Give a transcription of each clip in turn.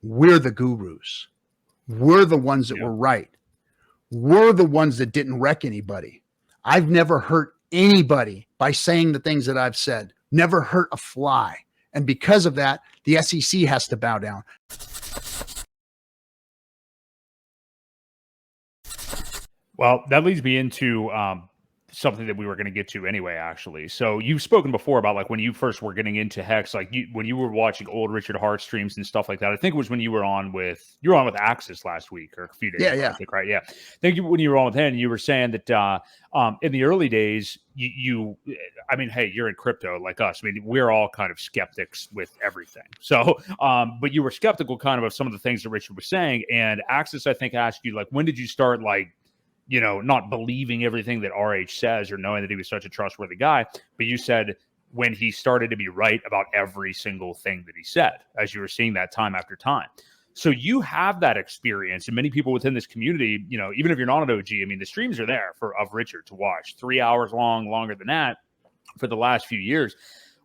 we're the gurus. We're the ones that were right. We're the ones that didn't wreck anybody. I've never hurt anybody by saying the things that I've said, never hurt a fly. And because of that, the SEC has to bow down. Well, that leads me into something that we were going to get to anyway, actually. So you've spoken before about like when you first were getting into Hex, like when you were watching old Richard Hart streams and stuff like that. I think it was when you were on with Axis last week or a few days ago, I think, right? Yeah. I think when you were on with him, you were saying that in the early days, I mean, hey, you're in crypto like us. I mean, we're all kind of skeptics with everything. So, but you were skeptical kind of some of the things that Richard was saying. And Axis, I think, asked you, like, when did you start, like, you know, not believing everything that RH says or knowing that he was such a trustworthy guy? But you said when he started to be right about every single thing that he said, as you were seeing that time after time. So you have that experience, and many people within this community, you know, even if you're not an OG, I mean, the streams are there of Richard to watch, 3 hours long, longer than that for the last few years.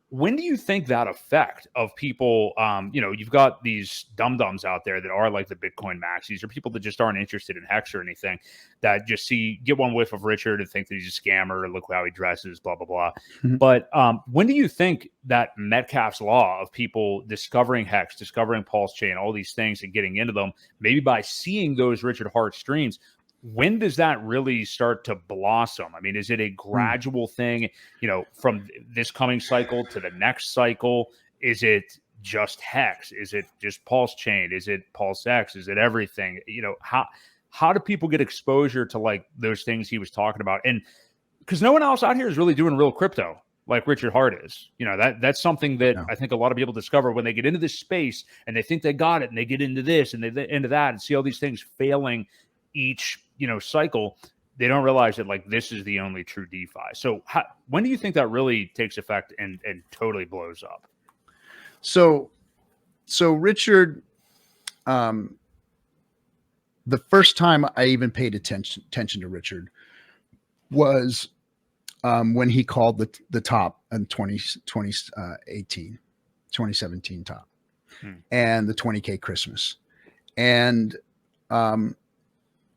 When do you think that effect of people, you know, you've got these dum-dums out there that are like the Bitcoin maxis or people that just aren't interested in Hex or anything, that just get one whiff of Richard and think that he's a scammer, look how he dresses, blah, blah, blah. Mm-hmm. But when do you think that Metcalfe's law of people discovering Hex, discovering Pulse Chain, all these things and getting into them, maybe by seeing those Richard Hart streams, when does that really start to blossom? I mean, is it a gradual thing, you know, from this coming cycle to the next cycle? Is it just Hex? Is it just Pulse Chain? Is it Pulse X? Is it everything? You know, how do people get exposure to like those things he was talking about? And because no one else out here is really doing real crypto like Richard Hart is. You know, that's something that I think a lot of people discover when they get into this space and they think they got it and they get into this and they into that and see all these things failing each, you know, cycle. They don't realize that like this is the only true DeFi. So when do you think that really takes effect and totally blows up? So Richard, the first time I even paid attention to Richard was when he called the top in 2017 top and the 20K Christmas. And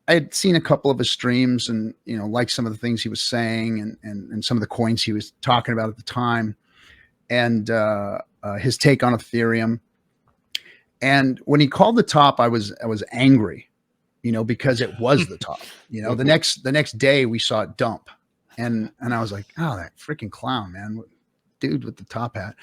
I had seen a couple of his streams and, you know, like some of the things he was saying and some of the coins he was talking about at the time and his take on Ethereum. And when he called the top, I was angry, you know, because it was the top. You know, the next day we saw it dump. And I was like, oh, that freaking clown, man, dude with the top hat.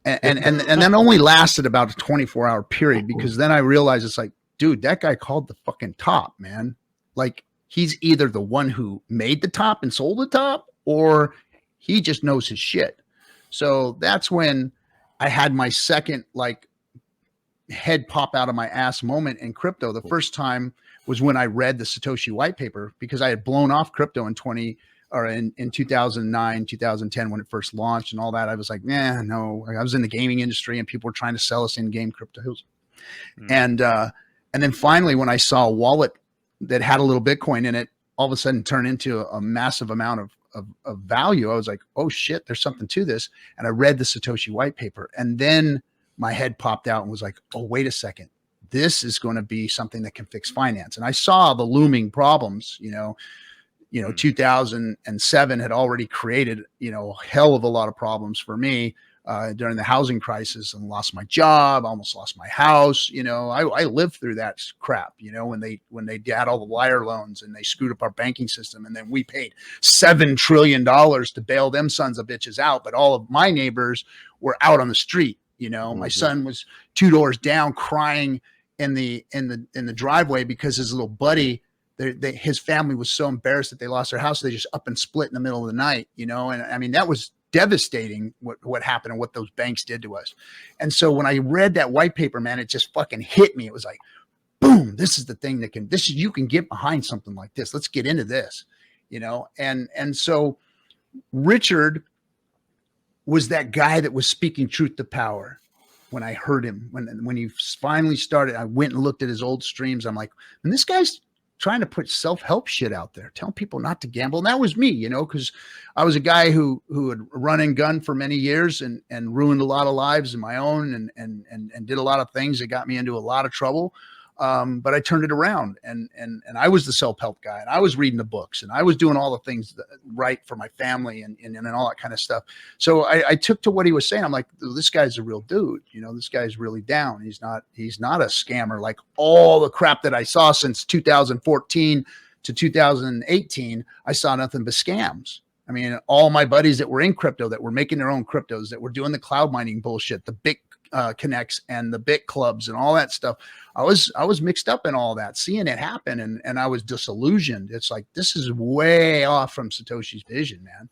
And that only lasted about a 24-hour period, because then I realized it's like, dude, that guy called the fucking top, man. Like, he's either the one who made the top and sold the top, or he just knows his shit. So that's when I had my second, like, head pop out of my ass moment in crypto. The first time was when I read the Satoshi white paper, because I had blown off crypto in 2009, 2010, when it first launched and all that. I was like, no, I was in the gaming industry and people were trying to sell us in-game cryptos. And then finally, when I saw a wallet that had a little Bitcoin in it, all of a sudden turned into a massive amount of value, I was like, oh shit, there's something to this. And I read the Satoshi white paper, and then my head popped out and was like, oh, wait a second. This is going to be something that can fix finance. And I saw the looming problems, 2007 had already created, hell of a lot of problems for me during the housing crisis, and lost my job, almost lost my house. I lived through that crap, when they had all the wire loans and they screwed up our banking system. And then we paid $7 trillion to bail them sons of bitches out. But all of my neighbors were out on the street. My son was 2 doors down crying in the driveway because his little buddy, his family was so embarrassed that they lost their house. So they just up and split in the middle of the night, and I mean, that was devastating what happened and what those banks did to us. And so when I read that white paper, man, it just fucking hit me. It was like, boom, this is the thing that you can get behind something like this. Let's get into this, and so Richard was that guy that was speaking truth to power. When I heard him, when he finally started, I went and looked at his old streams. I'm like, and this guy's trying to put self-help shit out there, telling people not to gamble. And that was me, you know, because I was a guy who had run and gun for many years and ruined a lot of lives of my own and did a lot of things that got me into a lot of trouble. But I turned it around and I was the self-help guy, and I was reading the books, and I was doing all the things right for my family and all that kind of stuff. So I took to what he was saying. I'm like, this guy's a real dude. You know, this guy's really down. He's not a scammer like all the crap that I saw since 2014 to 2018. I saw nothing but scams. I mean, all my buddies that were in crypto, that were making their own cryptos, that were doing the cloud mining bullshit, the big connects and the bit clubs and all that stuff. I was mixed up in all that, seeing it happen, and I was disillusioned. It's like, this is way off from Satoshi's vision, man.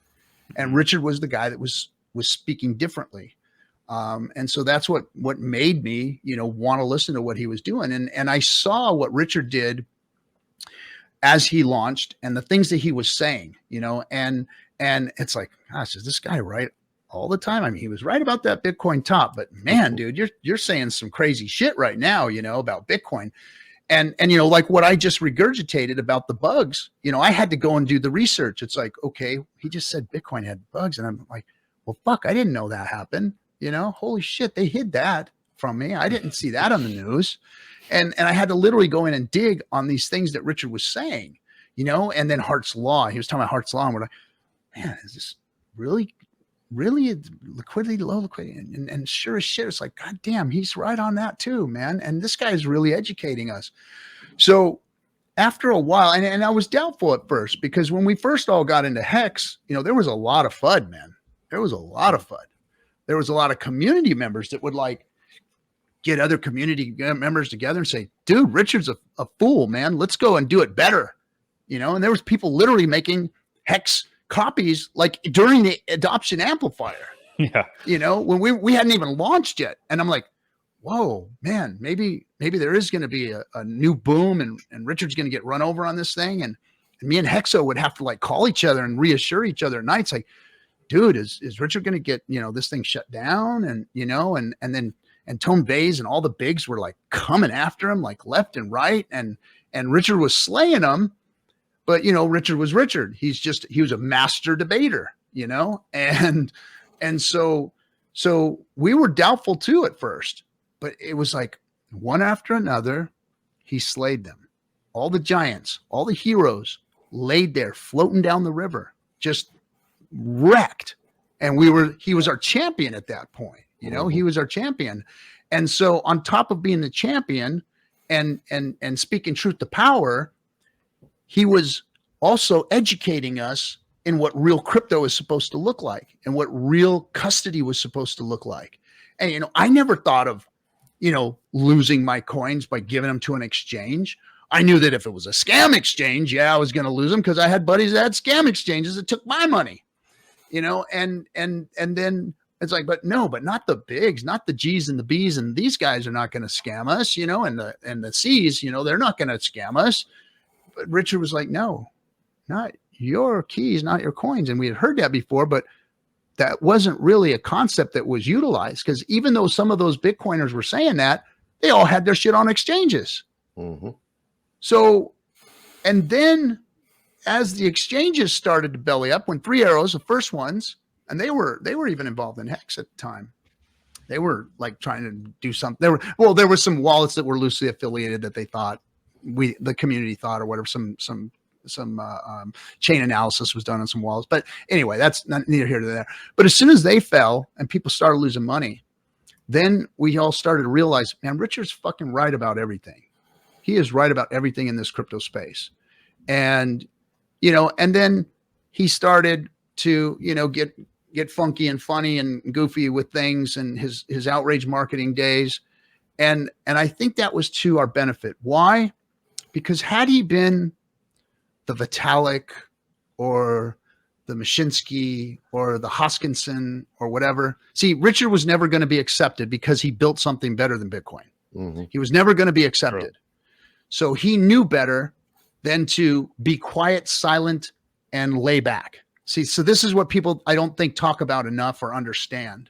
And Richard was the guy that was speaking differently. And so that's what made me, you know, want to listen to what he was doing. And I saw what Richard did as he launched and the things that he was saying, you know, and it's like, gosh, is this guy right all the time? I mean, he was right about that Bitcoin top, but man, dude, you're saying some crazy shit right now, you know, about Bitcoin. And, you know, like what I just regurgitated about the bugs, you know, I had to go and do the research. It's like, okay, he just said Bitcoin had bugs. And I'm like, well, fuck, I didn't know that happened. You know, holy shit, they hid that from me. I didn't see that on the news. And I had to literally go in and dig on these things that Richard was saying, you know, and then Hart's Law. He was talking about Hart's Law, and we're like, man, is this really liquidity, low liquidity? And sure as shit, it's like, God damn, he's right on that too, man. And this guy is really educating us. So after a while, and I was doubtful at first, because when we first all got into Hex, you know, there was a lot of FUD, man. There was a lot of FUD. There was a lot of community members that would like get other community members together and say, dude, Richard's a fool, man. Let's go and do it better. You know, and there was people literally making Hex copies like during the adoption amplifier. Yeah. You know, when we hadn't even launched yet. And I'm like, whoa, man, maybe there is going to be a new boom and Richard's going to get run over on this thing. And me and Hexo would have to like call each other and reassure each other at nights, like, dude, is Richard going to get, you know, this thing shut down? And, you know, and then Tone Bays and all the bigs were like coming after him, like left and right. And Richard was slaying them. But, you know, Richard was Richard. He was a master debater, you know, and so we were doubtful too at first, but it was like one after another, he slayed them. All the giants, all the heroes laid there floating down the river, just wrecked. And he was our champion at that point. You know, he was our champion. And so on top of being the champion and speaking truth to power, he was also educating us in what real crypto is supposed to look like and what real custody was supposed to look like. And, you know, I never thought of, you know, losing my coins by giving them to an exchange. I knew that if it was a scam exchange, yeah, I was going to lose them because I had buddies that had scam exchanges that took my money, you know, and then it's like, but not the bigs, not the G's and the B's, and these guys are not going to scam us, you know, and the C's, you know, they're not going to scam us. But Richard was like, no, not your keys, not your coins. And we had heard that before, but that wasn't really a concept that was utilized, because even though some of those Bitcoiners were saying that, they all had their shit on exchanges. Mm-hmm. So, and then as the exchanges started to belly up, when Three Arrows, the first ones, and they were even involved in Hex at the time. They were like trying to do something. There were some wallets that were loosely affiliated that they thought the community thought or whatever, some chain analysis was done on some wallets. But anyway, that's not neither here nor there. But as soon as they fell and people started losing money, then we all started to realize, man, Richard's fucking right about everything. He is right about everything in this crypto space. And, you know, and then he started to, you know, get funky and funny and goofy with things and his outrage marketing days. And I think that was to our benefit. Why? Because had he been the Vitalik or the Mashinsky or the Hoskinson or whatever, see, Richard was never going to be accepted because he built something better than Bitcoin. Mm-hmm. He was never going to be accepted. True. So he knew better than to be quiet, silent, and lay back. See, so this is what people, I don't think, talk about enough or understand.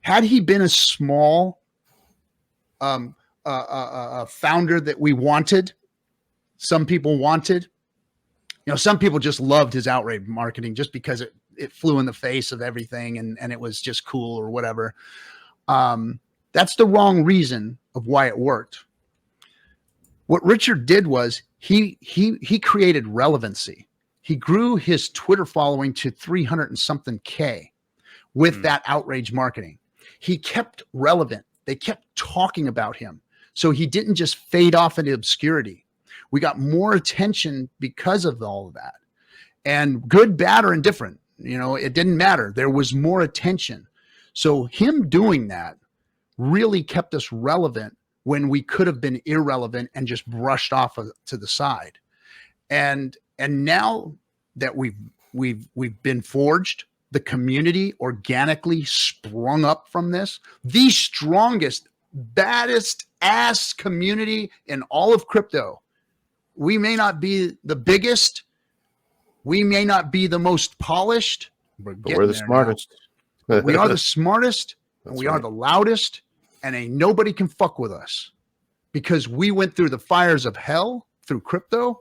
Had he been a small founder that we wanted, some people wanted. You know, some people just loved his outrage marketing just because it flew in the face of everything and it was just cool or whatever. That's the wrong reason of why it worked. What Richard did was he created relevancy. He grew his Twitter following to 300 and something K with that outrage marketing. He kept relevant. They kept talking about him. So he didn't just fade off into obscurity. We got more attention because of all of that. And good, bad, or indifferent, you know, it didn't matter. There was more attention. So him doing that really kept us relevant when we could have been irrelevant and just brushed off to the side. And now that we've been forged, the community organically sprung up from this, the strongest, baddest ass community in all of crypto. We may not be the biggest, we may not be the most polished, but we're the smartest. We are the smartest, and we right. are the loudest, and ain't nobody can fuck with us because we went through the fires of hell through crypto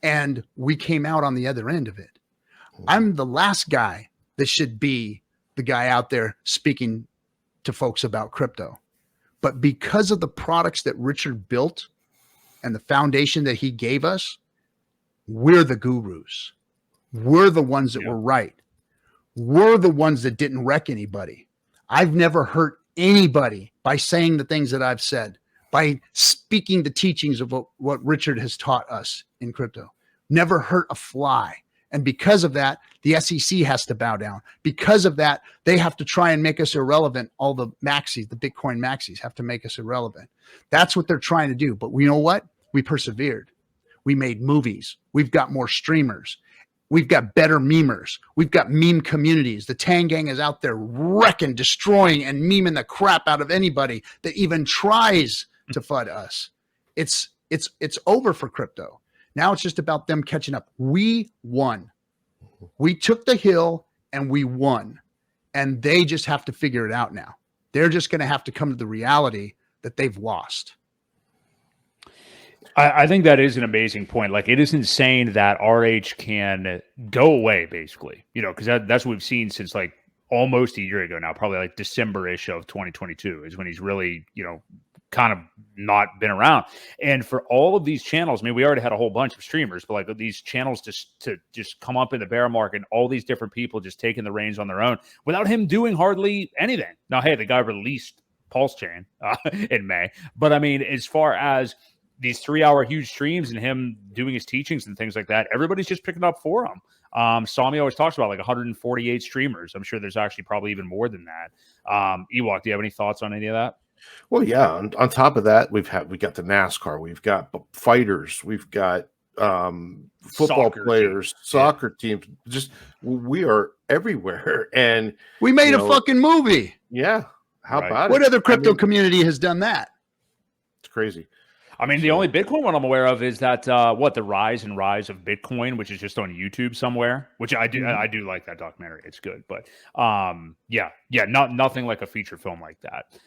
and we came out on the other end of it. I'm the last guy that should be the guy out there speaking to folks about crypto. But because of the products that Richard built and the foundation that he gave us, we're the gurus. We're the ones that were right. We're the ones that didn't wreck anybody. I've never hurt anybody by saying the things that I've said, by speaking the teachings of what Richard has taught us in crypto. Never hurt a fly. And because of that, the SEC has to bow down. Because of that, they have to try and make us irrelevant. All the maxis, the Bitcoin maxis, have to make us irrelevant. That's what they're trying to do. But you know what? We persevered. We made movies. We've got more streamers. We've got better memers. We've got meme communities. The Tang Gang is out there wrecking, destroying, and memeing the crap out of anybody that even tries to FUD us. It's over for crypto. Now it's just about them catching up. We won. We took the hill and we won. And they just have to figure it out now. They're just going to have to come to the reality that they've lost. I think that is an amazing point. Like, it is insane that RH can go away, basically, you know, because that's what we've seen since like almost a year ago now, probably like December-ish of 2022 is when he's really, you know, kind of not been around. And for all of these channels, I mean, we already had a whole bunch of streamers, but like these channels to just come up in the bear market and all these different people just taking the reins on their own without him doing hardly anything. Now, hey, the guy released Pulse Chain in May, but I mean, as far as these 3-hour huge streams and him doing his teachings and things like that, everybody's just picking up for him. Sami always talks about like 148 streamers. I'm sure there's actually probably even more than that. Ewok, do you have any thoughts on any of that? Well, yeah. On top of that, we got the NASCAR, we've got fighters, we've got football players, soccer teams. Just we are everywhere, and we made a fucking movie. Yeah, how about what other crypto community has done that? It's crazy. I mean, the only Bitcoin one I'm aware of is that the Rise and Rise of Bitcoin, which is just on YouTube somewhere. Which I do, I do like that documentary. It's good, but nothing like a feature film like that.